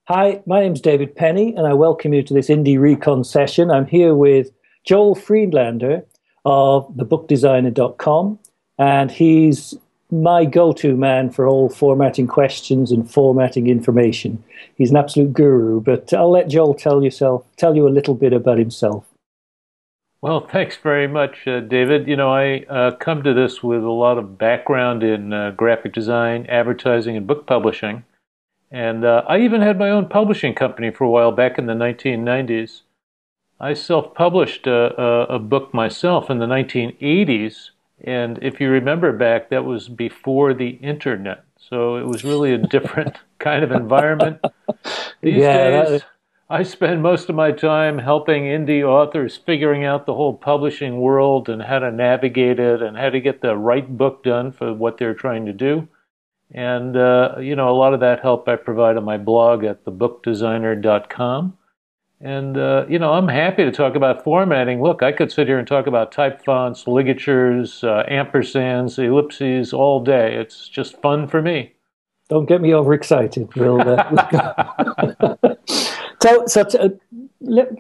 Hi, my name's David Penny, and I welcome you to this IndieRecon session. I'm here with Joel Friedlander of thebookdesigner.com, and he's my go-to man for all formatting questions and formatting information. He's an absolute guru, but I'll let Joel tell you a little bit about himself. Well, thanks very much, David. I come to this with a lot of background in graphic design, advertising, and book publishing. And I even had my own publishing company for a while back in the 1990s. I self-published a book myself in the 1980s. And if you remember back, that was before the internet. So it was really a different kind of environment. These Yeah, days, I spend most of my time helping indie authors figuring out the whole publishing world and how to navigate it and how to get the right book done for what they're trying to do. And, a lot of that help I provide on my blog at thebookdesigner.com. And, I'm happy to talk about formatting. Look, I could sit here and talk about type fonts, ligatures, ampersands, ellipses all day. It's just fun for me. don't get me overexcited. We'll go.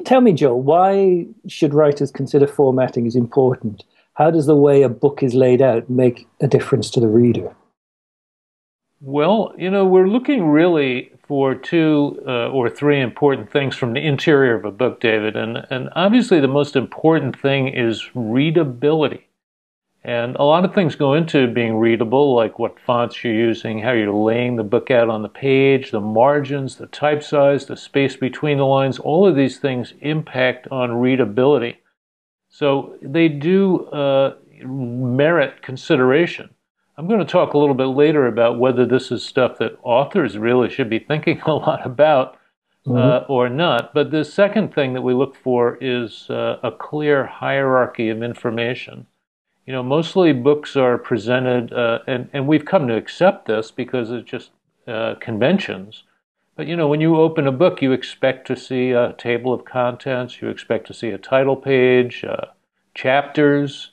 Tell me, Joel, why should writers consider formatting as important? How does the way a book is laid out make a difference to the reader? Well, we're looking really for two or three important things from the interior of a book, David. And obviously, the most important thing is readability. And a lot of things go into being readable, like what fonts you're using, how you're laying the book out on the page, the margins, the type size, the space between the lines. All of these things impact on readability. So they do merit consideration. I'm going to talk a little bit later about whether this is stuff that authors really should be thinking a lot about or not. But the second thing that we look for is a clear hierarchy of information. Mostly books are presented, and we've come to accept this because it's just conventions. But when you open a book, you expect to see a table of contents, you expect to see a title page, chapters,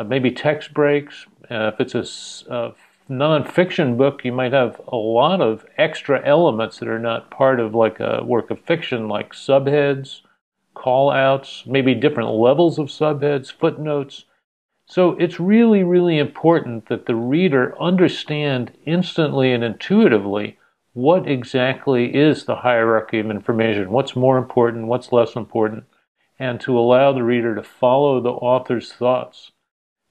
maybe text breaks. If it's a nonfiction book, you might have a lot of extra elements that are not part of like a work of fiction, like subheads, call outs, maybe different levels of subheads, footnotes. So it's really, really important that the reader understand instantly and intuitively what exactly is the hierarchy of information, what's more important, what's less important, and to allow the reader to follow the author's thoughts.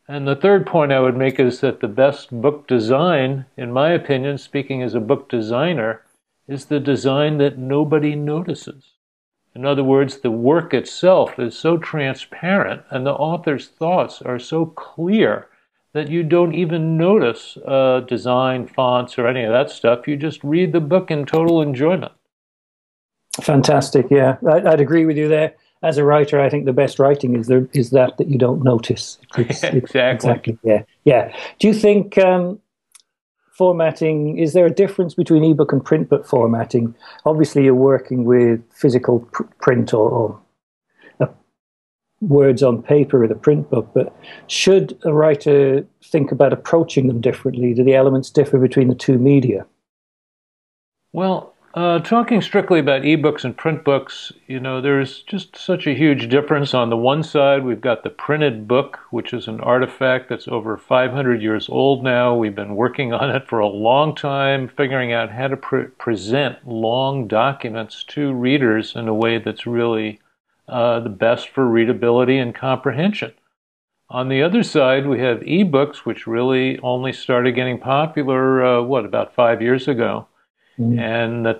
And the third point I would make is that the best book design, in my opinion, speaking as a book designer, is the design that nobody notices. In other words, the work itself is so transparent and the author's thoughts are so clear that you don't even notice design, fonts, or any of that stuff. You just read the book in total enjoyment. Fantastic. Yeah, I'd agree with you there. As a writer, I think the best writing is that you don't notice. Exactly. Yeah, yeah. Do you think formatting, is there a difference between ebook and print book formatting? Obviously, you're working with physical print or words on paper with a print book, but should a writer think about approaching them differently? Do the elements differ between the two media? Well, talking strictly about ebooks and print books, there's just such a huge difference. On the one side, we've got the printed book, which is an artifact that's over 500 years old now. We've been working on it for a long time, figuring out how to present long documents to readers in a way that's really the best for readability and comprehension. On the other side, we have ebooks, which really only started getting popular, about 5 years ago. And the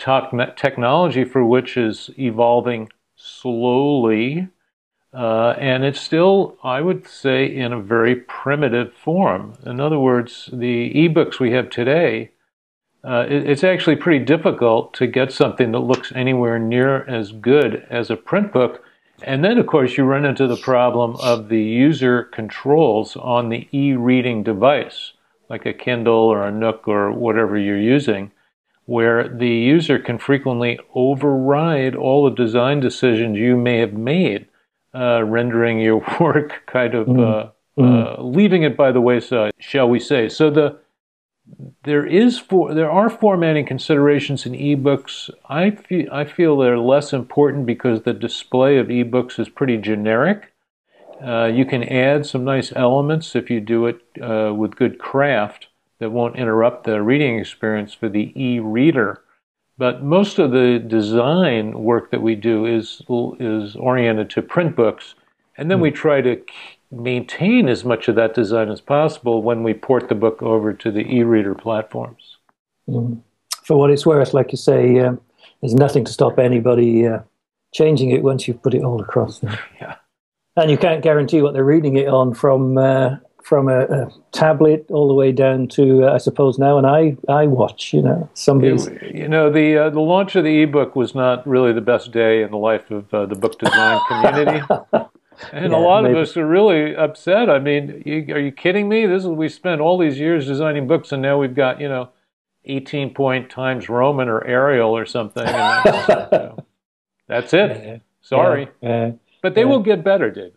technology for which is evolving slowly, and it's still, I would say, in a very primitive form. In other words, the ebooks we have today, it's actually pretty difficult to get something that looks anywhere near as good as a print book. And then, of course, you run into the problem of the user controls on the e-reading device, like a Kindle or a Nook or whatever you're using, where the user can frequently override all the design decisions you may have made, rendering your work kind of leaving it by the wayside, shall we say. So there are formatting considerations in ebooks. I feel they're less important because the display of ebooks is pretty generic. You can add some nice elements if you do it with good craft that won't interrupt the reading experience for the e-reader. But most of the design work that we do is oriented to print books, and then we try to maintain as much of that design as possible when we port the book over to the e-reader platforms. For what it's worth, like you say, there's nothing to stop anybody changing it once you've put it all across there. Yeah. And you can't guarantee what they're reading it on from a tablet all the way down to, I suppose now, an iWatch. The launch of the ebook was not really the best day in the life of the book design community. And a lot of us are really upset. I mean, are you kidding me? We spent all these years designing books, and now we've got 18-point Times Roman or Arial or something. And that's it. Yeah. Sorry, but they will get better, David.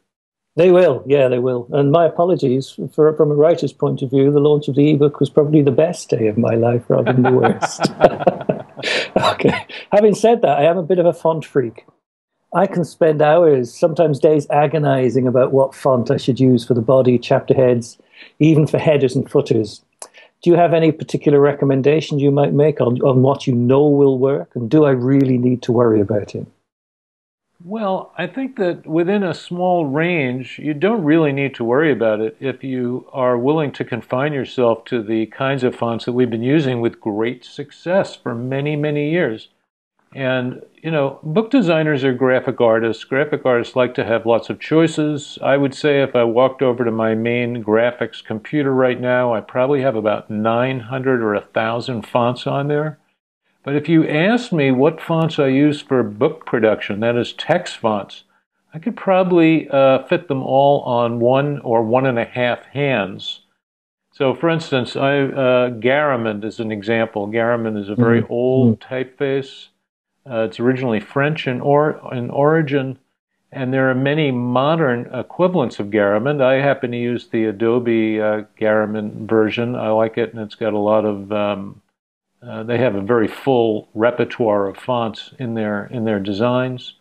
They will, yeah, they will. And my apologies from a writer's point of view. The launch of the ebook was probably the best day of my life rather than the worst. Okay. Having said that, I am a bit of a font freak. I can spend hours, sometimes days, agonizing about what font I should use for the body, chapter heads, even for headers and footers. Do you have any particular recommendations you might make on what you know will work? And do I really need to worry about it? Well, I think that within a small range, you don't really need to worry about it if you are willing to confine yourself to the kinds of fonts that we've been using with great success for many, many years. And, book designers are graphic artists. Graphic artists like to have lots of choices. I would say if I walked over to my main graphics computer right now, I probably have about 900 or 1,000 fonts on there. But if you asked me what fonts I use for book production, that is text fonts, I could probably fit them all on 1 or 1.5 hands. So, for instance, Garamond is an example. Garamond is a very old typeface. It's originally French in origin, and there are many modern equivalents of Garamond. I happen to use the Adobe Garamond version. I like it, and it's got a lot of... they have a very full repertoire of fonts in their designs.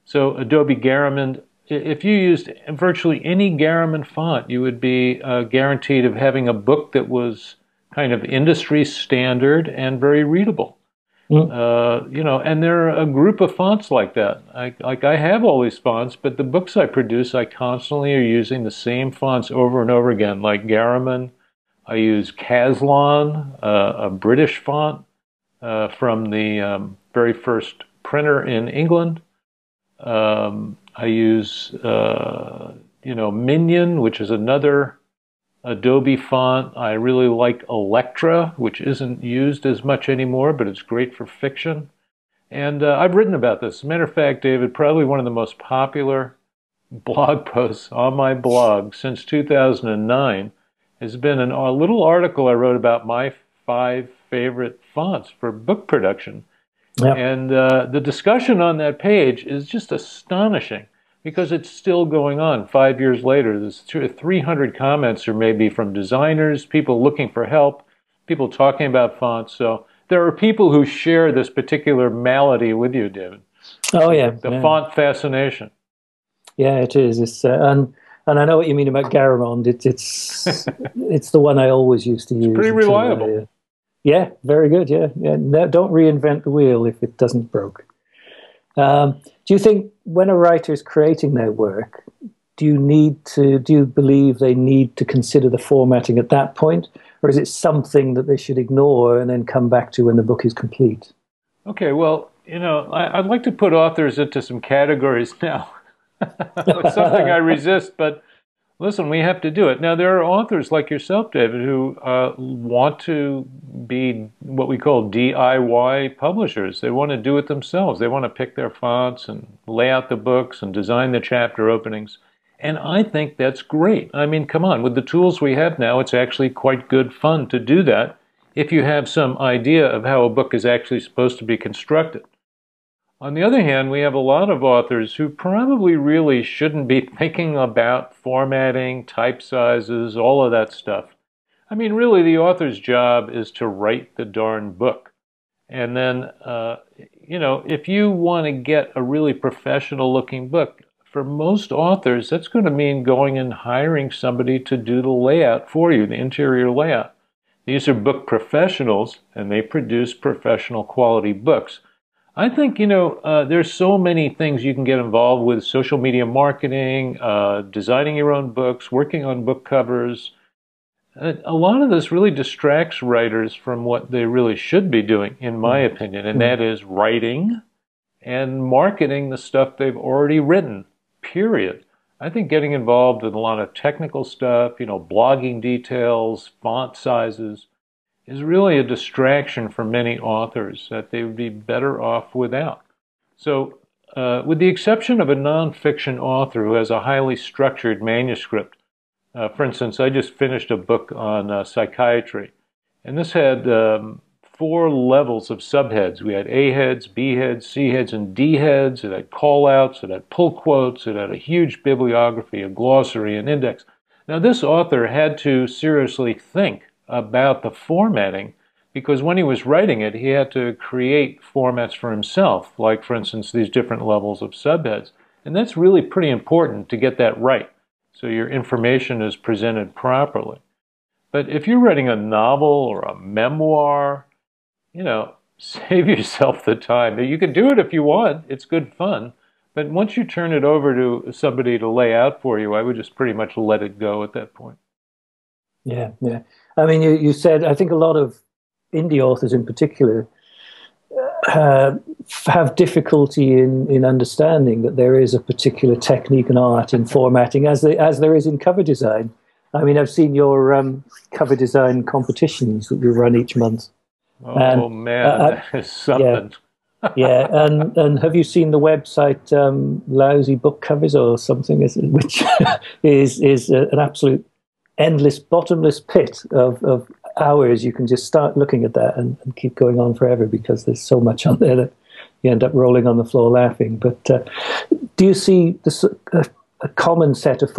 So Adobe Garamond, if you used virtually any Garamond font, you would be guaranteed of having a book that was kind of industry standard and very readable. And there are a group of fonts like that. I have all these fonts, but the books I produce, I constantly are using the same fonts over and over again, like Garamond. I use Caslon, a British font from the very first printer in England. I use, Minion, which is another Adobe font. I really like Electra, which isn't used as much anymore, but it's great for fiction. And I've written about this. As a matter of fact, David, probably one of the most popular blog posts on my blog since 2009 has been a little article I wrote about my 5 favorite fonts for book production. Yep. And the discussion on that page is just astonishing because it's still going on 5 years later. There's 300 comments or maybe from designers, people looking for help, people talking about fonts. So there are people who share this particular malady with you, David. Oh, yeah. The font fascination. Yeah, it is. It's and I know what you mean about Garamond. It's the one I always used to use. It's pretty reliable. Yeah, very good. Yeah. No, don't reinvent the wheel if it doesn't broke. Do you think when a writer is creating their work, do you believe they need to consider the formatting at that point, or is it something that they should ignore and then come back to when the book is complete? Okay, well, I'd like to put authors into some categories now. It's something I resist, but listen, we have to do it. Now, there are authors like yourself, David, who want to be what we call DIY publishers. They want to do it themselves. They want to pick their fonts and lay out the books and design the chapter openings. And I think that's great. I mean, come on, with the tools we have now, it's actually quite good fun to do that if you have some idea of how a book is actually supposed to be constructed. On the other hand, we have a lot of authors who probably really shouldn't be thinking about formatting, type sizes, all of that stuff. I mean, really, the author's job is to write the darn book. And then, if you want to get a really professional looking book, for most authors, that's going to mean going and hiring somebody to do the layout for you, the interior layout. These are book professionals, and they produce professional quality books. I think, there's so many things you can get involved with: social media marketing, designing your own books, working on book covers. A lot of this really distracts writers from what they really should be doing, in my opinion, and that is writing and marketing the stuff they've already written, period. I think getting involved in a lot of technical stuff, blogging details, font sizes, is really a distraction for many authors that they would be better off without. So, with the exception of a nonfiction author who has a highly structured manuscript, for instance, I just finished a book on psychiatry, and this had 4 levels of subheads. We had A heads, B heads, C heads, and D heads. It had call-outs, it had pull quotes, it had a huge bibliography, a glossary, an index. Now, this author had to seriously think about the formatting, because when he was writing it, he had to create formats for himself, like, for instance, these different levels of subheads. And that's really pretty important to get that right, so your information is presented properly. But if you're writing a novel or a memoir, save yourself the time. You can do it if you want. It's good fun. But once you turn it over to somebody to lay out for you, I would just pretty much let it go at that point. Yeah, yeah. I mean, you said, I think a lot of indie authors in particular have difficulty in understanding that there is a particular technique and art in formatting, as there is in cover design. I mean, I've seen your cover design competitions that you run each month. Oh, man, that is something. Yeah, and have you seen the website Lousy Book Covers or something, which is an absolute endless, bottomless pit of hours. You can just start looking at that and keep going on forever, because there's so much on there that you end up rolling on the floor laughing. But do you see a common set of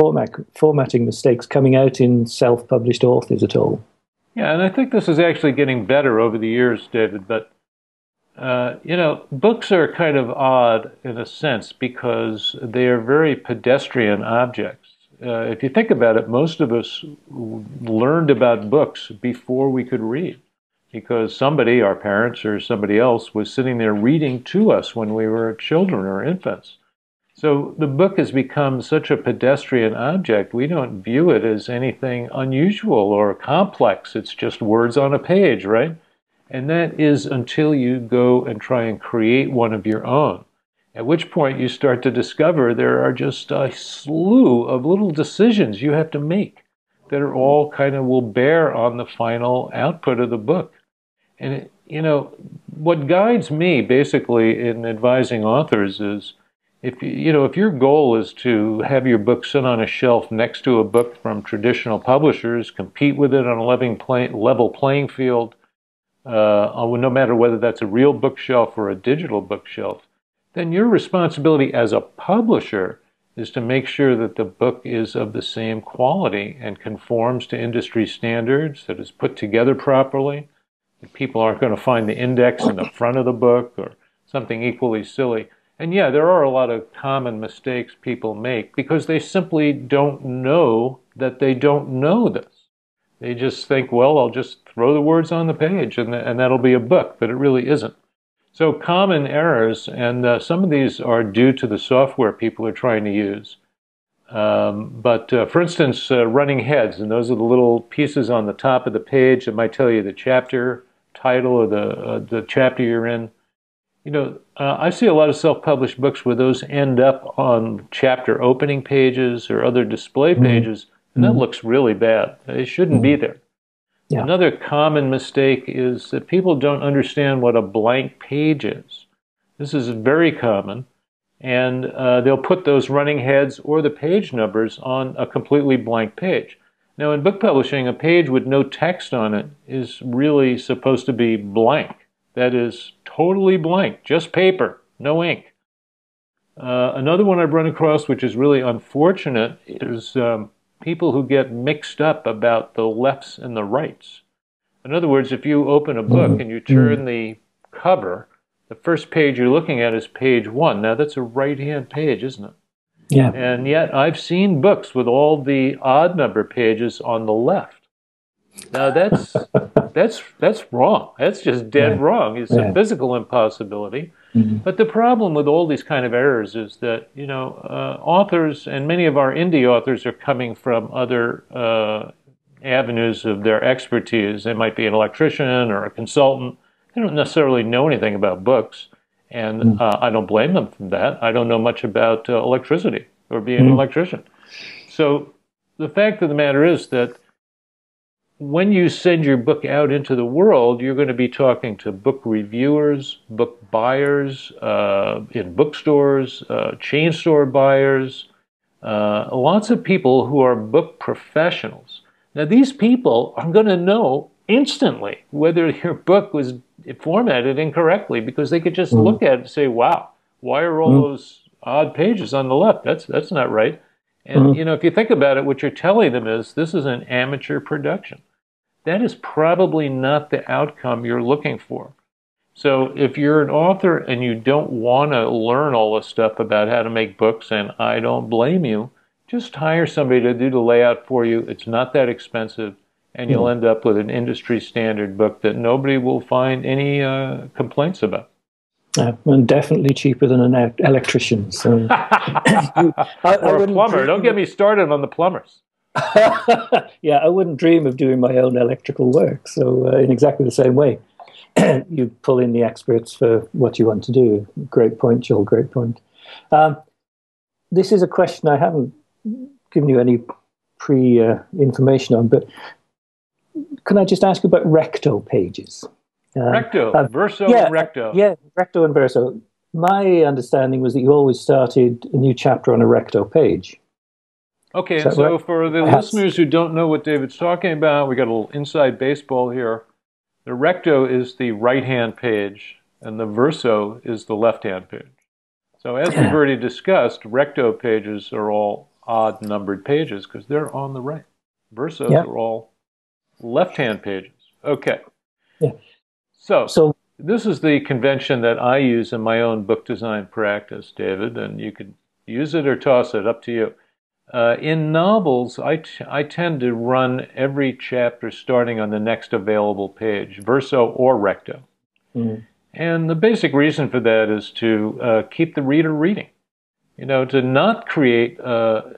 formatting mistakes coming out in self-published authors at all? Yeah, and I think this is actually getting better over the years, David. But, books are kind of odd in a sense because they are very pedestrian objects. If you think about it, most of us learned about books before we could read, because somebody, our parents or somebody else, was sitting there reading to us when we were children or infants. So the book has become such a pedestrian object, we don't view it as anything unusual or complex. It's just words on a page, right? And that is until you go and try and create one of your own, at which point you start to discover there are just a slew of little decisions you have to make that are all kind of will bear on the final output of the book. And, what guides me basically in advising authors is, if your goal is to have your book sit on a shelf next to a book from traditional publishers, compete with it on a level playing field, no matter whether that's a real bookshelf or a digital bookshelf, then your responsibility as a publisher is to make sure that the book is of the same quality and conforms to industry standards, that is put together properly, that people aren't going to find the index in the front of the book or something equally silly. And yeah, there are a lot of common mistakes people make because they simply don't know that they don't know this. They just think, well, I'll just throw the words on the page and that'll be a book, but it really isn't. So common errors, and some of these are due to the software people are trying to use. But for instance, running heads, and those are the little pieces on the top of the page that might tell you the chapter title or the chapter you're in. I see a lot of self-published books where those end up on chapter opening pages or other display pages, and that looks really bad. It shouldn't be there. Yeah. Another common mistake is that people don't understand what a blank page is. This is very common, and they'll put those running heads or the page numbers on a completely blank page. Now, in book publishing, a page with no text on it is really supposed to be blank. That is totally blank, just paper, no ink. Another one I've run across, which is really unfortunate, is people who get mixed up about the lefts and the rights. In other words, if you open a book and you turn the cover, the first page you're looking at is page 1. Now, that's a right-hand page, isn't it? Yeah. And yet, I've seen books with all the odd number pages on the left. Now, that's wrong. That's just dead wrong. It's a physical impossibility. But the problem with all these kind of errors is that, authors, and many of our indie authors are coming from other avenues of their expertise. They might be an electrician or a consultant. They don't necessarily know anything about books, and I don't blame them for that. I don't know much about electricity or being an electrician. So the fact of the matter is that when you send your book out into the world, you're going to be talking to book reviewers, book buyers, in bookstores, chain store buyers, lots of people who are book professionals. Now, these people are going to know instantly whether your book was formatted incorrectly, because they could just look at it and say, wow, why are all those odd pages on the left? That's not right. And, if you think about it, what you're telling them is this is an amateur production. That is probably not the outcome you're looking for. So if you're an author and you don't want to learn all this stuff about how to make books, and I don't blame you, just hire somebody to do the layout for you. It's not that expensive, and you'll end up with an industry standard book that nobody will find any complaints about. And definitely cheaper than an electrician. So, or a plumber. Don't get me started on the plumbers. Yeah, I wouldn't dream of doing my own electrical work. So in exactly the same way, you pull in the experts for what you want to do. Great point, Joel, great point. This is a question I haven't given you any pre-information on, but can I just ask you about Recto pages? Recto, verso, Recto. Yeah, Recto and verso. My understanding was that you always started a new chapter on a Recto page. Okay, and so for the listeners who don't know what David's talking about, we got a little inside baseball here. The Recto is the right-hand page, and the verso is the left-hand page. So as we've already discussed, Recto pages are all odd-numbered pages because they're on the right. Versos are all left-hand pages. Okay. Yeah. So this is the convention that I use in my own book design practice, David, and you could use it or toss it, up to you. In novels, I tend to run every chapter starting on the next available page, verso or recto. And the basic reason for that is to keep the reader reading. To not create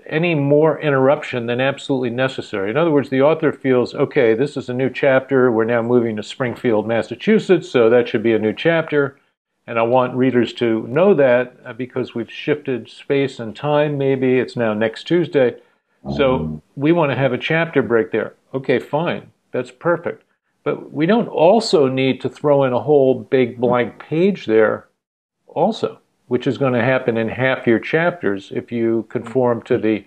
any more interruption than absolutely necessary. In other words, the author feels, okay, this is a new chapter. We're now moving to Springfield, Massachusetts, so that should be a new chapter. And I want readers to know that because we've shifted space and time, maybe. It's now next Tuesday. So we want to have a chapter break there. Okay, fine. That's perfect. But we don't also need to throw in a whole big blank page there also, which is going to happen in half your chapters if you conform to the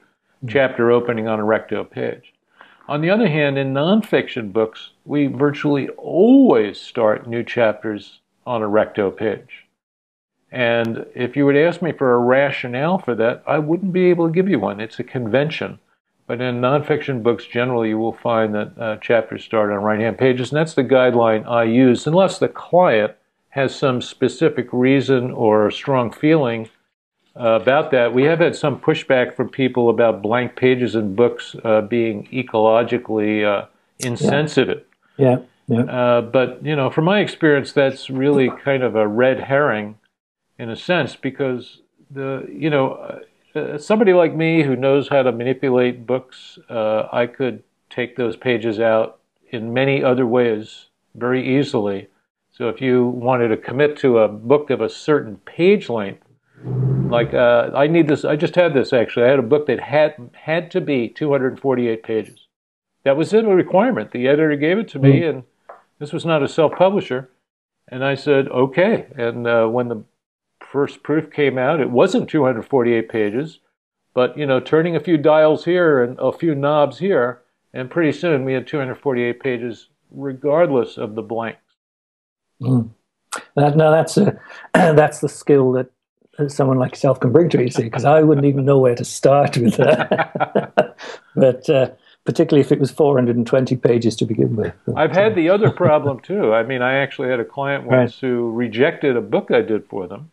chapter opening on a recto page. On the other hand, in nonfiction books, we virtually always start new chapters on a recto page. And if you would ask me for a rationale for that, I wouldn't be able to give you one. It's a convention. But in nonfiction books, generally, you will find that chapters start on right-hand pages, and that's the guideline I use, unless the client has some specific reason or strong feeling about that. We have had some pushback from people about blank pages in books being ecologically insensitive. Yeah. But, from my experience, that's really kind of a red herring in a sense, because somebody like me who knows how to manipulate books, I could take those pages out in many other ways very easily. So if you wanted to commit to a book of a certain page length, like I just had this actually. I had a book that had to be 248 pages. That was a requirement. The editor gave it to me, and this was not a self-publisher. And I said, okay. And when the first proof came out, it wasn't 248 pages, but, turning a few dials here and a few knobs here, and pretty soon we had 248 pages regardless of the blanks. Now that's the skill that someone like yourself can bring to it, you see, because I wouldn't even know where to start with that. But particularly if it was 420 pages to begin with. I've had the other problem too. I mean, I actually had a client once Right. who rejected a book I did for them,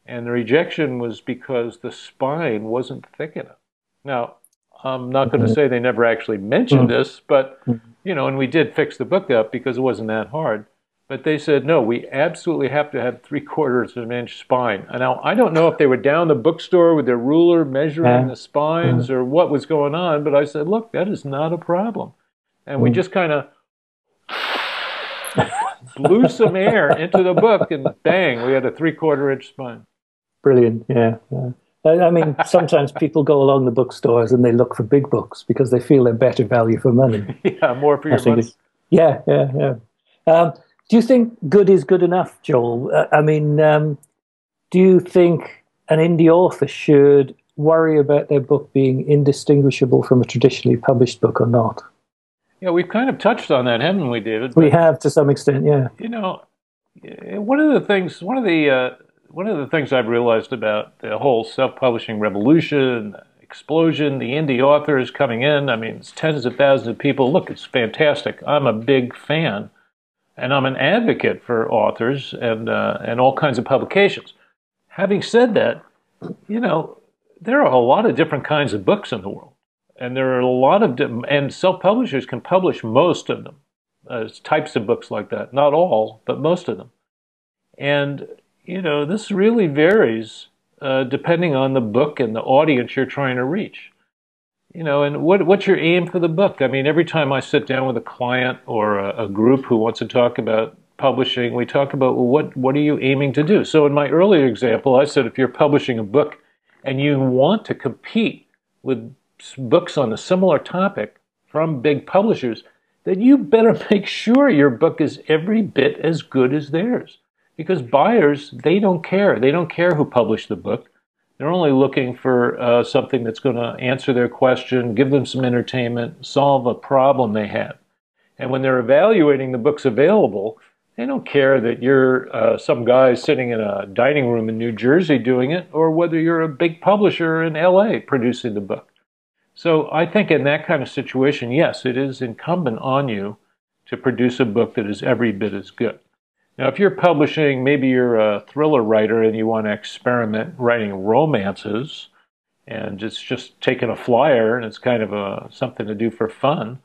and the rejection was because the spine wasn't thick enough. Now, I'm not going to say they never actually mentioned this, but, and we did fix the book up because it wasn't that hard. But they said, no, we absolutely have to have 3/4 of an inch spine. And now, I don't know if they were down the bookstore with their ruler measuring the spines or what was going on, but I said, look, that is not a problem. And we just kind of blew some air into the book, and bang, we had a 3/4 inch spine. Brilliant, yeah. I mean, sometimes people go along the bookstores and they look for big books because they feel they're better value for money. Yeah, more for your money. Yeah. Do you think good is good enough, Joel? I mean, do you think an indie author should worry about their book being indistinguishable from a traditionally published book or not? Yeah, we've kind of touched on that, haven't we, David? We have to some extent, yeah. One of the things I've realized about the whole self-publishing revolution, explosion, the indie authors coming in, I mean, it's tens of thousands of people. Look, it's fantastic. I'm a big fan, and I'm an advocate for authors and all kinds of publications. Having said that, there are a lot of different kinds of books in the world, and there are a lot of and self-publishers can publish most of them. Types of books like that, not all, but most of them, and this really varies depending on the book and the audience you're trying to reach. And what's your aim for the book? I mean, every time I sit down with a client or a group who wants to talk about publishing, we talk about, well, what are you aiming to do? So in my earlier example, I said if you're publishing a book and you want to compete with books on a similar topic from big publishers, then you better make sure your book is every bit as good as theirs. Because buyers, they don't care. They don't care who published the book. They're only looking for something that's going to answer their question, give them some entertainment, solve a problem they have. And when they're evaluating the books available, they don't care that you're some guy sitting in a dining room in New Jersey doing it, or whether you're a big publisher in LA producing the book. So I think in that kind of situation, yes, it is incumbent on you to produce a book that is every bit as good. Now, if you're publishing, maybe you're a thriller writer and you want to experiment writing romances, and it's just taking a flyer and it's kind of something to do for fun,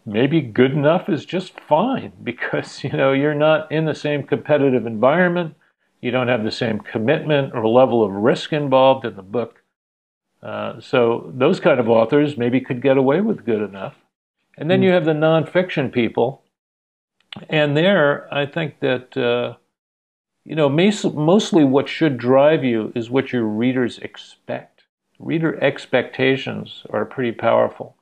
maybe good enough is just fine because, you're not in the same competitive environment. You don't have the same commitment or level of risk involved in the book. So those kind of authors maybe could get away with good enough. And then you have the nonfiction people. And there, I think that, mostly what should drive you is what your readers expect. Reader expectations are pretty powerful.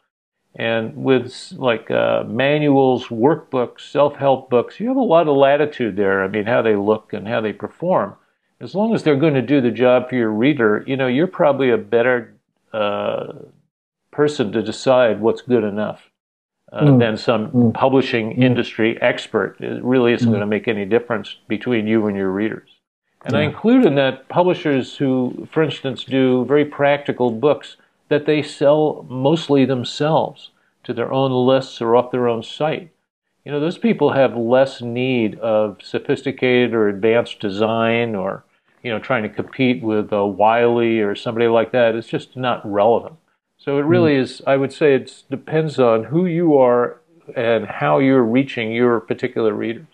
And with manuals, workbooks, self-help books, you have a lot of latitude there. I mean, how they look and how they perform. As long as they're going to do the job for your reader, you're probably a better person to decide what's good enough. Than some publishing industry expert. It really isn't going to make any difference between you and your readers. And I include in that publishers who, for instance, do very practical books that they sell mostly themselves to their own lists or off their own site. Those people have less need of sophisticated or advanced design or, trying to compete with Wiley or somebody like that. It's just not relevant. So it really is, I would say it depends on who you are and how you're reaching your particular readers.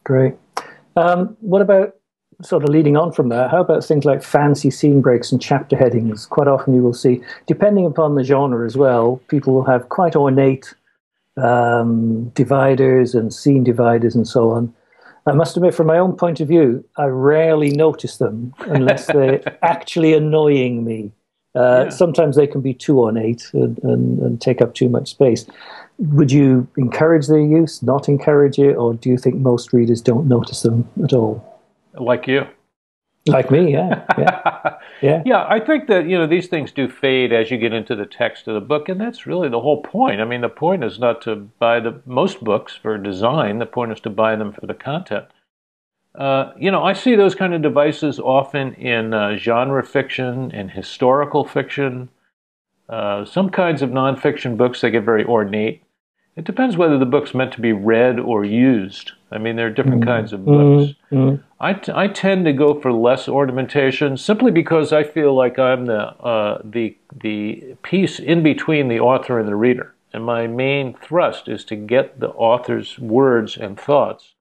Great. What about, sort of leading on from that, how about things like fancy scene breaks and chapter headings? Quite often you will see, depending upon the genre as well, people will have quite ornate dividers and scene dividers and so on. I must admit, from my own point of view, I rarely notice them unless they're actually annoying me. Sometimes they can be too ornate and take up too much space. Would you encourage their use, not encourage it, or do you think most readers don't notice them at all? Like you. Like me, yeah. Yeah, I think that, these things do fade as you get into the text of the book, and that's really the whole point. I mean, the point is not to buy most books for design. The point is to buy them for the content. I see those kind of devices often in genre fiction and historical fiction. Some kinds of nonfiction books, they get very ornate. It depends whether the book's meant to be read or used. I mean, there are different kinds of books. I tend to go for less ornamentation simply because I feel like I'm the piece in between the author and the reader. And my main thrust is to get the author's words and thoughts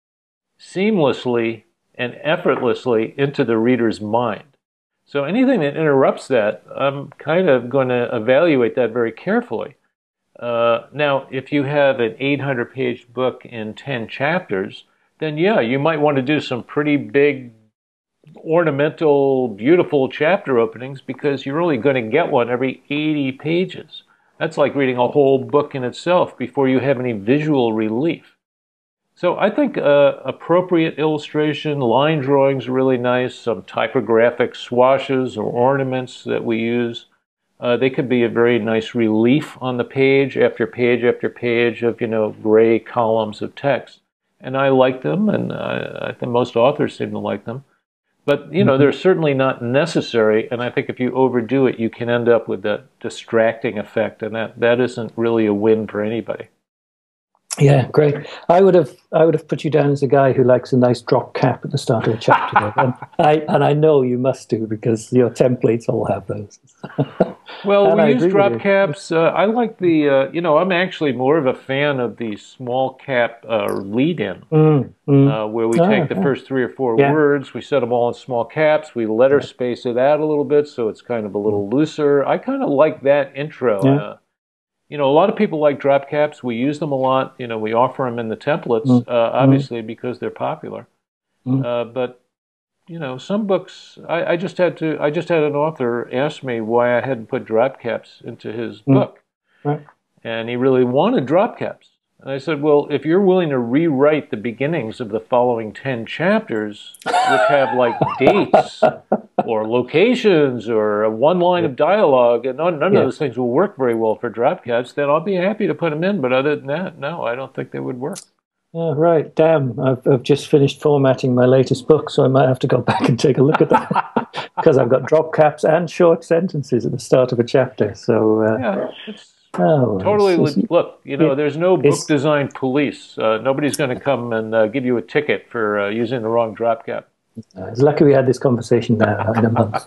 seamlessly and effortlessly into the reader's mind. So anything that interrupts that, I'm kind of going to evaluate that very carefully. Now, if you have an 800-page book in 10 chapters, then yeah, you might want to do some pretty big, ornamental, beautiful chapter openings because you're only going to get one every 80 pages. That's like reading a whole book in itself before you have any visual relief. So I think appropriate illustration, line drawings are really nice, some typographic swashes or ornaments that we use. They could be a very nice relief on the page after page after page of, gray columns of text. And I like them, and I think most authors seem to like them. But, they're certainly not necessary, and I think if you overdo it, you can end up with that distracting effect, and that isn't really a win for anybody. Yeah, great. I would have put you down as a guy who likes a nice drop cap at the start of a chapter. and I know you must do because your templates all have those. Well, we use drop caps. I like the, I'm actually more of a fan of the small cap lead-in, where we take the first 3 or 4 words, we set them all in small caps, we letter space it out a little bit so it's kind of a little looser. I kind of like that intro. A lot of people like drop caps. We use them a lot. We offer them in the templates, obviously, because they're popular. But some books, I just had an author ask me why I hadn't put drop caps into his book. Right. And he really wanted drop caps. And I said, well, if you're willing to rewrite the beginnings of the following 10 chapters, which have like dates or locations or one line of dialogue, and none of those things will work very well for drop caps, then I'll be happy to put them in. But other than that, no, I don't think they would work. Oh, right. Damn, I've just finished formatting my latest book, so I might have to go back and take a look at that because I've got drop caps and short sentences at the start of a chapter. So it's totally. Look, there's no book design police. Nobody's going to come and give you a ticket for using the wrong drop cap. It's lucky we had this conversation now in a month.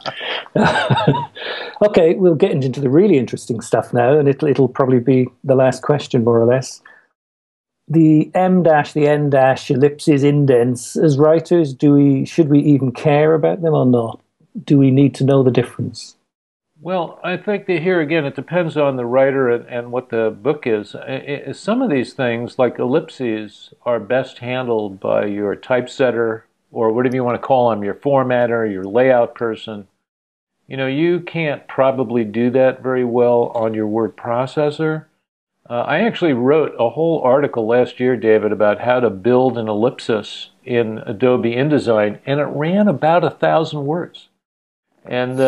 Okay, we'll get into the really interesting stuff now, and it'll probably be the last question, more or less. The M dash, the N dash, ellipses, indents. As writers, should we even care about them or not? Do we need to know the difference? Well, I think that here again, it depends on the writer and what the book is. Some of these things, like ellipses, are best handled by your typesetter, or whatever you want to call them, your formatter, your layout person. You can't probably do that very well on your word processor. I actually wrote a whole article last year, David, about how to build an ellipsis in Adobe InDesign, and it ran about 1,000 words, and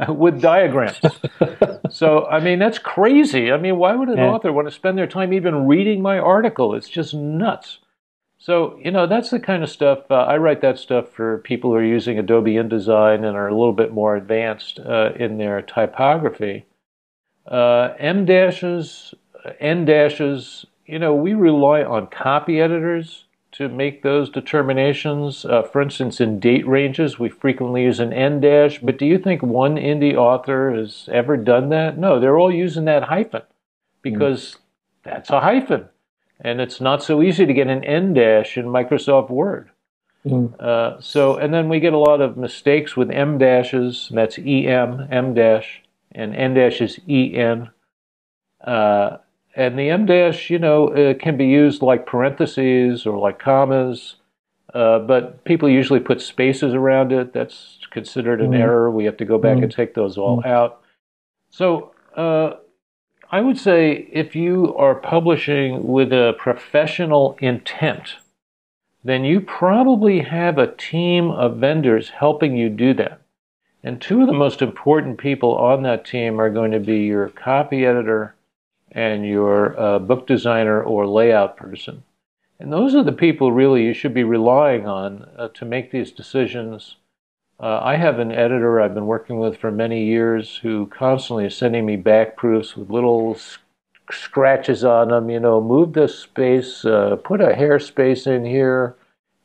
with diagrams. So, I mean, that's crazy. I mean, why would an author want to spend their time even reading my article? It's just nuts. So, that's the kind of stuff, I write that stuff for people who are using Adobe InDesign and are a little bit more advanced in their typography. M dashes, N dashes, we rely on copy editors to make those determinations. For instance, in date ranges, we frequently use an N dash, but do you think one indie author has ever done that? No, they're all using that hyphen because that's a hyphen. And it's not so easy to get an N dash in Microsoft Word. And then we get a lot of mistakes with M dashes, that's EM, M dash, and N dash is EN. And the M dash, can be used like parentheses or like commas, but people usually put spaces around it. That's considered an error. We have to go back and take those all out. So I would say if you are publishing with a professional intent, then you probably have a team of vendors helping you do that. And two of the most important people on that team are going to be your copy editor and your book designer or layout person. And those are the people really you should be relying on to make these decisions. I have an editor I've been working with for many years who constantly is sending me back proofs with little scratches on them, move this space, put a hair space in here,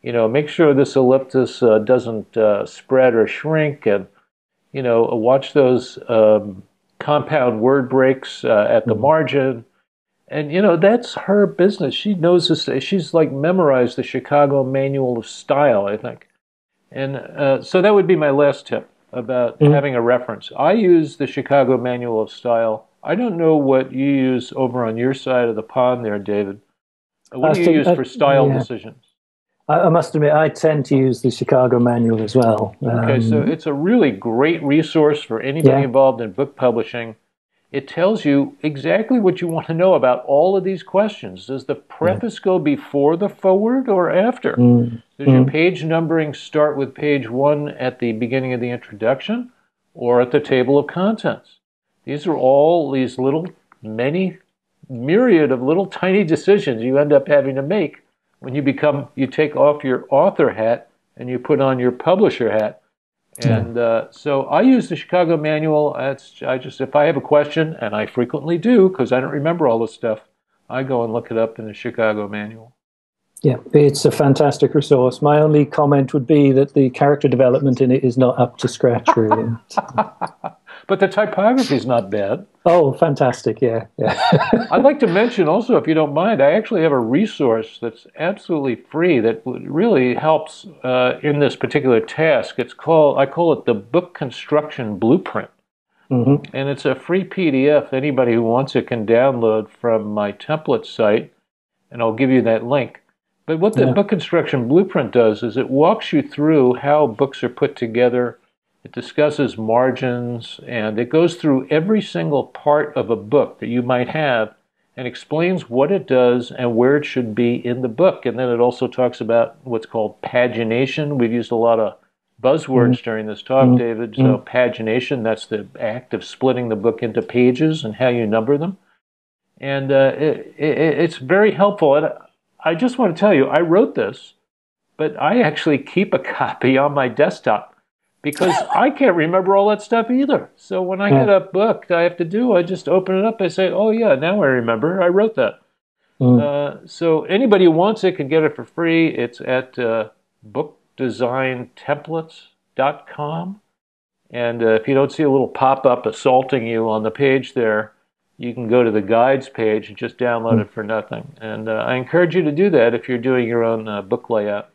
make sure this ellipsis doesn't spread or shrink, and, watch those compound word breaks at the margin. And, that's her business. She knows this. She's like memorized the Chicago Manual of Style, I think. And so that would be my last tip about having a reference. I use the Chicago Manual of Style. I don't know what you use over on your side of the pond there, David. What do you use for style decisions? I must admit, I tend to use the Chicago Manual as well. Okay, so it's a really great resource for anybody involved in book publishing. It tells you exactly what you want to know about all of these questions. Does the preface go before the foreword or after? Does your page numbering start with page 1 at the beginning of the introduction or at the table of contents? These are all these many myriad of little tiny decisions you end up having to make when you take off your author hat and you put on your publisher hat. And so I use the Chicago Manual. If I have a question, and I frequently do because I don't remember all this stuff, I go and look it up in the Chicago Manual. Yeah, it's a fantastic resource. My only comment would be that the character development in it is not up to scratch, really. But the typography is not bad. Oh, fantastic, yeah. I'd like to mention also, if you don't mind, I actually have a resource that's absolutely free that really helps in this particular task. I call it the Book Construction Blueprint. And it's a free PDF. Anybody who wants it can download from my template site, and I'll give you that link. But what the Book Construction Blueprint does is it walks you through how books are put together. It discusses margins, and it goes through every single part of a book that you might have and explains what it does and where it should be in the book. And then it also talks about what's called pagination. We've used a lot of buzzwords during this talk, David. So pagination, that's the act of splitting the book into pages and how you number them. And it's very helpful. And I just want to tell you, I wrote this, but I actually keep a copy on my desktop because I can't remember all that stuff either. So when I get a book I have to do, I just open it up. I say, oh, yeah, now I remember. I wrote that. So anybody who wants it can get it for free. It's at bookdesigntemplates.com. And if you don't see a little pop-up assaulting you on the page there, you can go to the guides page and just download it for nothing. And I encourage you to do that if you're doing your own book layout.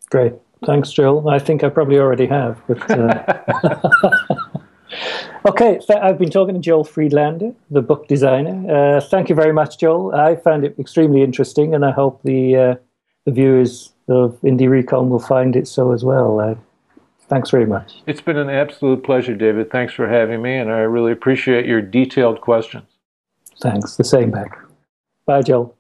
Great. Thanks, Joel. I think I probably already have. But, okay, I've been talking to Joel Friedlander, the book designer. Thank you very much, Joel. I found it extremely interesting, and I hope the viewers of IndieRecon will find it so as well. Thanks very much. It's been an absolute pleasure, David. Thanks for having me, and I really appreciate your detailed questions. Thanks. The same back. Bye, Joel.